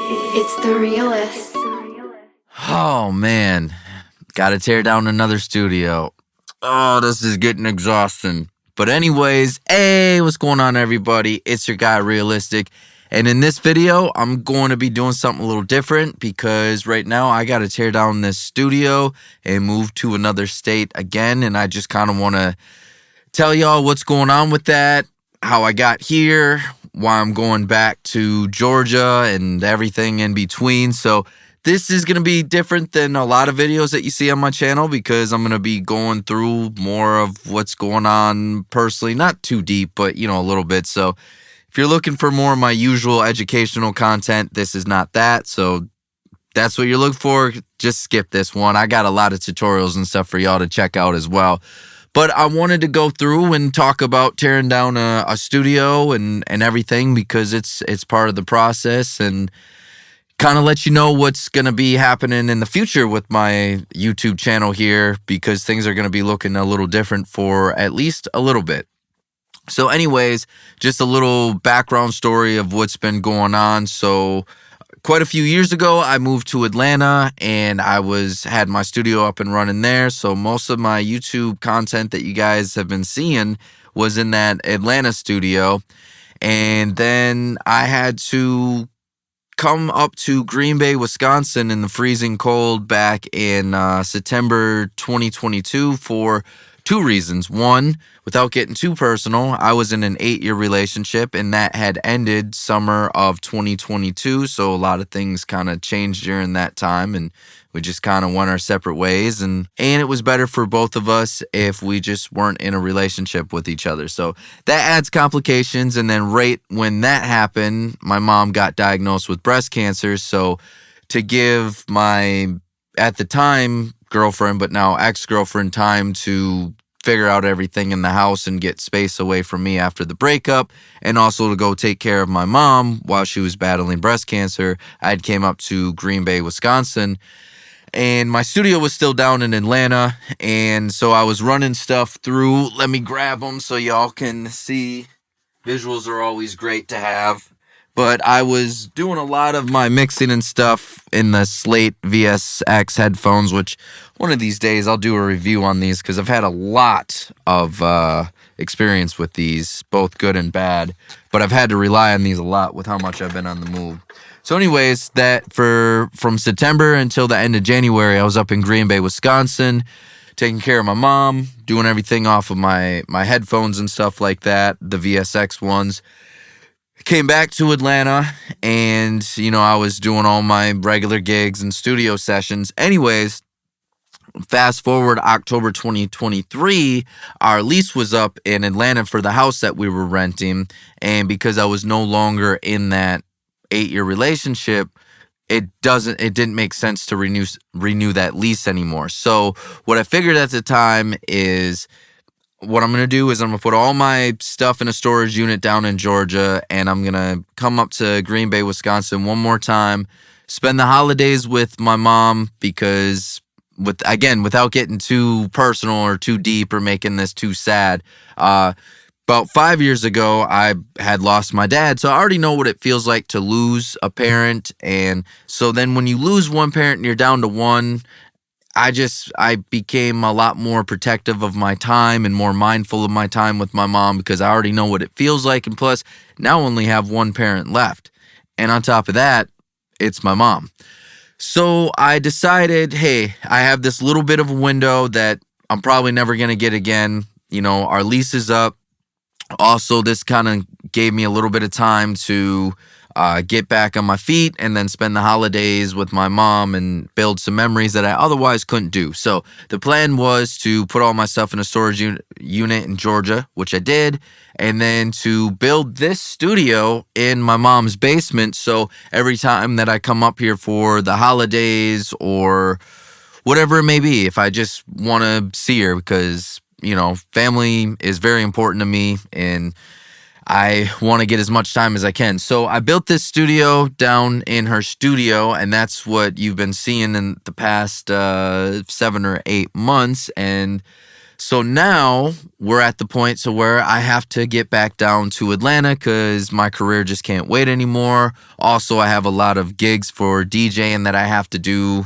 It's the realest. Oh man, gotta tear down another studio. Oh, this is getting exhausting. But anyways, hey, what's going on everybody? It's your guy Realistic. And in this video, I'm going to be doing something a little different because right now I gotta tear down this studio and move to another state again. And I just kind of want to tell y'all what's going on with that, how I got here, why I'm going back to Georgia and everything in between. So this is going to be different than a lot of videos that you see on my channel because I'm going to be going through more of what's going on personally, not too deep, but a little bit. So if you're looking for more of my usual educational content, this is not that. So that's what you're looking for. Just skip this one. I got a lot of tutorials and stuff for y'all to check out as well. But I wanted to go through and talk about tearing down a studio and everything because it's part of the process and kind of let you know what's going to be happening in the future with my YouTube channel here because things are going to be looking a little different for at least a little bit. So anyways, just a little background story of what's been going on. So quite a few years ago, I moved to Atlanta and I had my studio up and running there. So most of my YouTube content that you guys have been seeing was in that Atlanta studio. And then I had to come up to Green Bay, Wisconsin in the freezing cold back in September 2022 for two reasons. One, without getting too personal, I was in an 8-year relationship and that had ended summer of 2022. So a lot of things kind of changed during that time and we just kind of went our separate ways. And it was better for both of us if we just weren't in a relationship with each other. So that adds complications. And then right when that happened, my mom got diagnosed with breast cancer. So to give my, at the time, girlfriend, but now ex-girlfriend time to figure out everything in the house and get space away from me after the breakup and also to go take care of my mom while she was battling breast cancer, I came up to Green Bay, Wisconsin. And my studio was still down in Atlanta. And so I was running stuff through. Let me grab them so y'all can see. Visuals are always great to have. But I was doing a lot of my mixing and stuff in the Slate VSX headphones, which one of these days I'll do a review on these because I've had a lot of experience with these, both good and bad. But I've had to rely on these a lot with how much I've been on the move. So anyways, from September until the end of January, I was up in Green Bay, Wisconsin, taking care of my mom, doing everything off of my headphones and stuff like that, the VSX ones. Came back to Atlanta and, I was doing all my regular gigs and studio sessions. Anyways, fast forward October 2023, our lease was up in Atlanta for the house that we were renting. And because I was no longer in that 8-year relationship, it didn't make sense to renew that lease anymore. So what I figured at the time is what I'm going to do is I'm going to put all my stuff in a storage unit down in Georgia and I'm going to come up to Green Bay, Wisconsin one more time, spend the holidays with my mom because without getting too personal or too deep or making this too sad, about 5 years ago, I had lost my dad, so I already know what it feels like to lose a parent. And so then when you lose one parent and you're down to one, I became a lot more protective of my time and more mindful of my time with my mom because I already know what it feels like. And plus, now I only have one parent left. And on top of that, it's my mom. So I decided, hey, I have this little bit of a window that I'm probably never going to get again. Our lease is up. Also, this kind of gave me a little bit of time to get back on my feet and then spend the holidays with my mom and build some memories that I otherwise couldn't do. So the plan was to put all my stuff in a storage unit in Georgia, which I did, and then to build this studio in my mom's basement. So every time that I come up here for the holidays or whatever it may be, if I just want to see her because family is very important to me and I want to get as much time as I can. So I built this studio down in her studio, and that's what you've been seeing in the past 7 or 8 months. And So now we're at the point to where I have to get back down to Atlanta because my career just can't wait anymore. Also, I have a lot of gigs for DJing that I have to do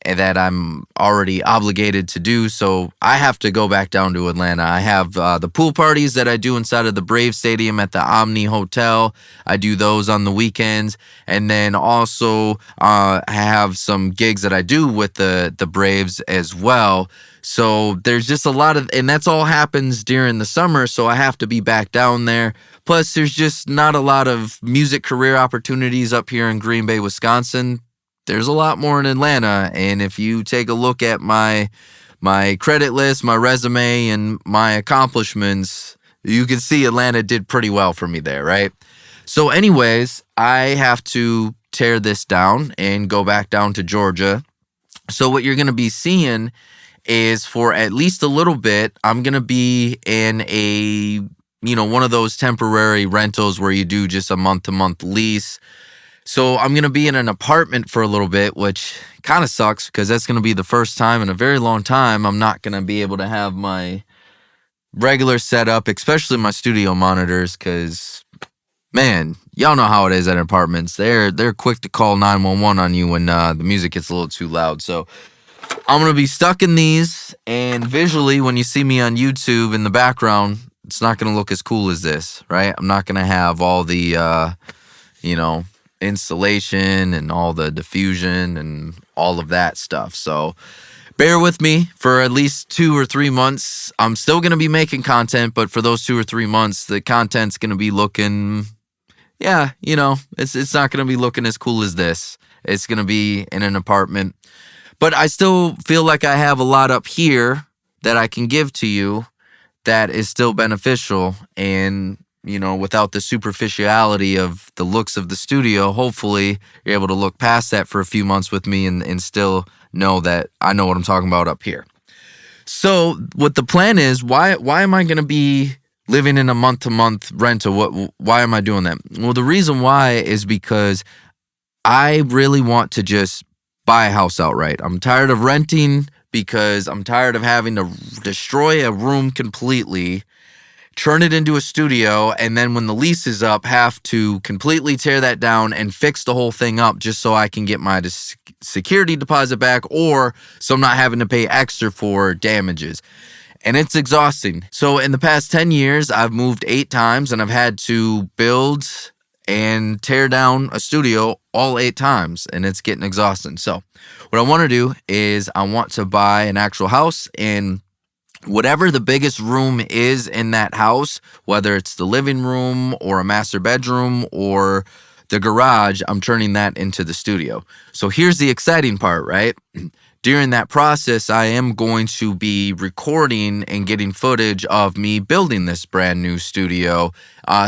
and that I'm already obligated to do. So I have to go back down to Atlanta. I have the pool parties that I do inside of the Brave Stadium at the Omni Hotel. I do those on the weekends. And then also I have some gigs that I do with the Braves as well. So there's just a lot of, and that's all happens during the summer. So I have to be back down there. Plus, there's just not a lot of music career opportunities up here in Green Bay, Wisconsin. There's a lot more in Atlanta. And if you take a look at my credit list, my resume, and my accomplishments, you can see Atlanta did pretty well for me there, right? So anyways, I have to tear this down and go back down to Georgia. So what you're going to be seeing is for at least a little bit, I'm going to be in a, one of those temporary rentals where you do just a month-to-month lease. So I'm going to be in an apartment for a little bit, which kind of sucks because that's going to be the first time in a very long time I'm not going to be able to have my regular setup, especially my studio monitors, because, man, y'all know how it is at apartments. They're quick to call 911 on you when the music gets a little too loud. So I'm going to be stuck in these, and visually, when you see me on YouTube in the background, it's not going to look as cool as this, right? I'm not going to have all the, installation and all the diffusion and all of that stuff. So bear with me for at least 2 or 3 months. I'm still going to be making content, but for those 2 or 3 months, the content's going to be looking, it's not going to be looking as cool as this. It's going to be in an apartment. But I still feel like I have a lot up here that I can give to you that is still beneficial. And, without the superficiality of the looks of the studio, hopefully you're able to look past that for a few months with me and still know that I know what I'm talking about up here. So what the plan is, why am I going to be living in a month-to-month rental? Why am I doing that? Well, the reason why is because I really want to just buy a house outright. I'm tired of renting because I'm tired of having to destroy a room completely, turn it into a studio, and then when the lease is up, have to completely tear that down and fix the whole thing up just so I can get my security deposit back, or so I'm not having to pay extra for damages. And it's exhausting. So in the past 10 years, I've moved 8 times, and I've had to build and tear down a studio all 8 times, and it's getting exhausting. So what I want to do is I want to buy an actual house, and whatever the biggest room is in that house, whether it's the living room or a master bedroom or the garage, I'm turning that into the studio. So here's the exciting part, right? During that process, I am going to be recording and getting footage of me building this brand new studio.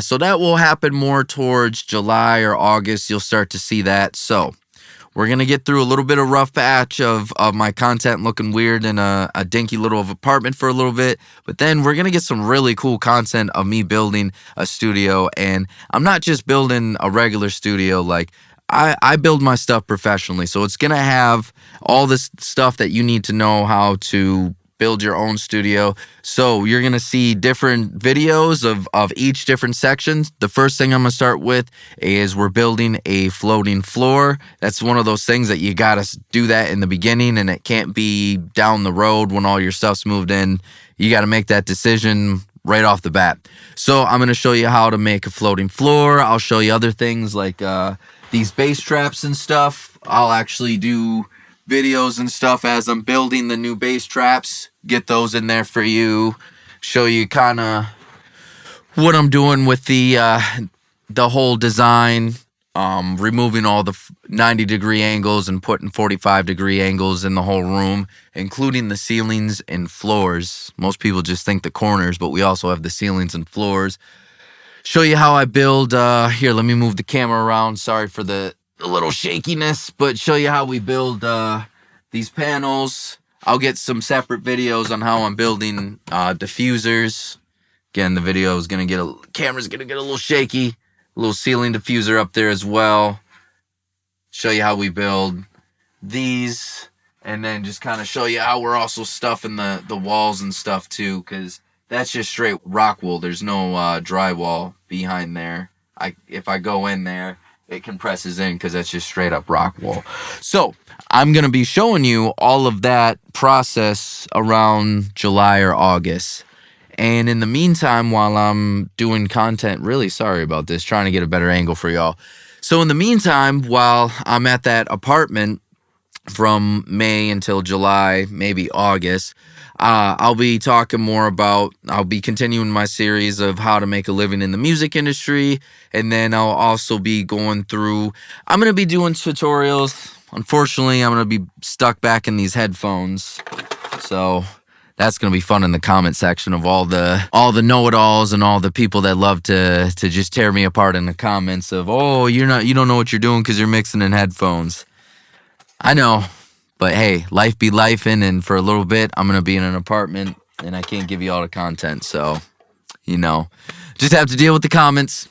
So that will happen more towards July or August. You'll start to see that. So we're going to get through a little bit of rough patch of my content looking weird in a dinky little apartment for a little bit. But then we're going to get some really cool content of me building a studio. And I'm not just building a regular studio. Like, I build my stuff professionally. So it's going to have all this stuff that you need to know how to build your own studio. So you're going to see different videos of each different section. The first thing I'm going to start with is we're building a floating floor. That's one of those things that you got to do that in the beginning, and it can't be down the road when all your stuff's moved in. You got to make that decision right off the bat. So I'm going to show you how to make a floating floor. I'll show you other things like these bass traps and stuff. I'll actually do videos and stuff as I'm building the new bass traps, get those in there for you, show you kind of what I'm doing with the whole design, removing all the 90-degree angles and putting 45-degree angles in the whole room, including the ceilings and floors. Most people just think the corners, but we also have the ceilings and floors. Show you how I build, here, let me move the camera around, sorry for the little shakiness, but show you how we build these panels. I'll get some separate videos on how I'm building diffusers. Again, the video is gonna camera's gonna get a little shaky. A little ceiling diffuser up there as well. Show you how we build these, and then just kind of show you how we're also stuffing the walls and stuff too, because that's just straight rock wool. There's no drywall behind there. If I go in there, it compresses in because that's just straight up rock wool. So I'm going to be showing you all of that process around July or August. And in the meantime, while I'm doing content, really sorry about this, trying to get a better angle for y'all. So in the meantime, while I'm at that apartment from May until July, maybe August, I'll be talking more about, I'll be continuing my series of how to make a living in the music industry. And then I'll also be going through, I'm going to be doing tutorials. Unfortunately, I'm going to be stuck back in these headphones. So that's going to be fun in the comment section of all the know-it-alls and all the people that love to just tear me apart in the comments of, oh, you don't know what you're doing because you're mixing in headphones. I know, but hey, life be lifing, and for a little bit, I'm going to be in an apartment, and I can't give you all the content, so, just have to deal with the comments.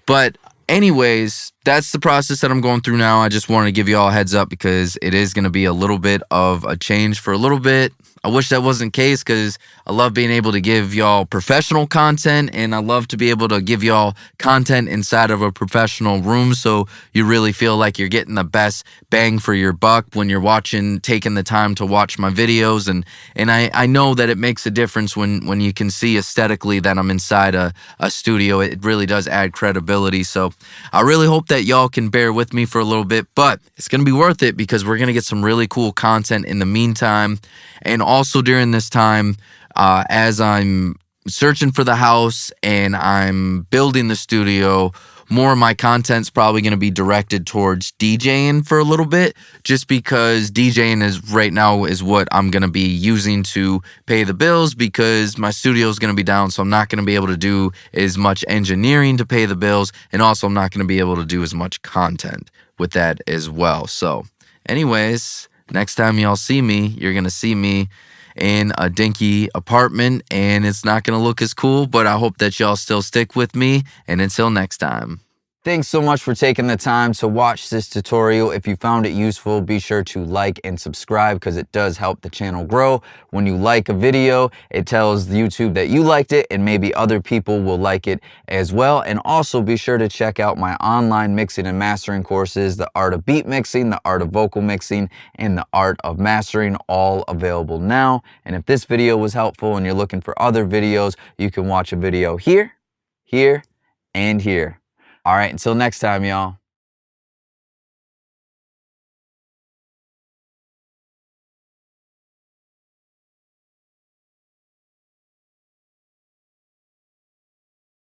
But anyways, that's the process that I'm going through now. I just wanted to give you all a heads up because it is going to be a little bit of a change for a little bit. I wish that wasn't the case because I love being able to give y'all professional content, and I love to be able to give y'all content inside of a professional room so you really feel like you're getting the best bang for your buck when you're taking the time to watch my videos. And I know that it makes a difference when you can see aesthetically that I'm inside a studio. It really does add credibility. So I really hope that y'all can bear with me for a little bit, but it's going to be worth it because we're going to get some really cool content in the meantime. And also during this time, as I'm searching for the house and I'm building the studio, more of my content's probably going to be directed towards DJing for a little bit, just because DJing right now is what I'm going to be using to pay the bills because my studio is going to be down, so I'm not going to be able to do as much engineering to pay the bills, and also I'm not going to be able to do as much content with that as well. So anyways, next time y'all see me, you're going to see me in a dinky apartment, and it's not going to look as cool, but I hope that y'all still stick with me, and until next time. Thanks so much for taking the time to watch this tutorial. If you found it useful, be sure to like and subscribe because it does help the channel grow. When you like a video, it tells YouTube that you liked it and maybe other people will like it as well. And also be sure to check out my online mixing and mastering courses, the art of beat mixing, the art of vocal mixing, and the art of mastering, all available now. And if this video was helpful and you're looking for other videos, you can watch a video here, here, and here. All right, until next time, y'all.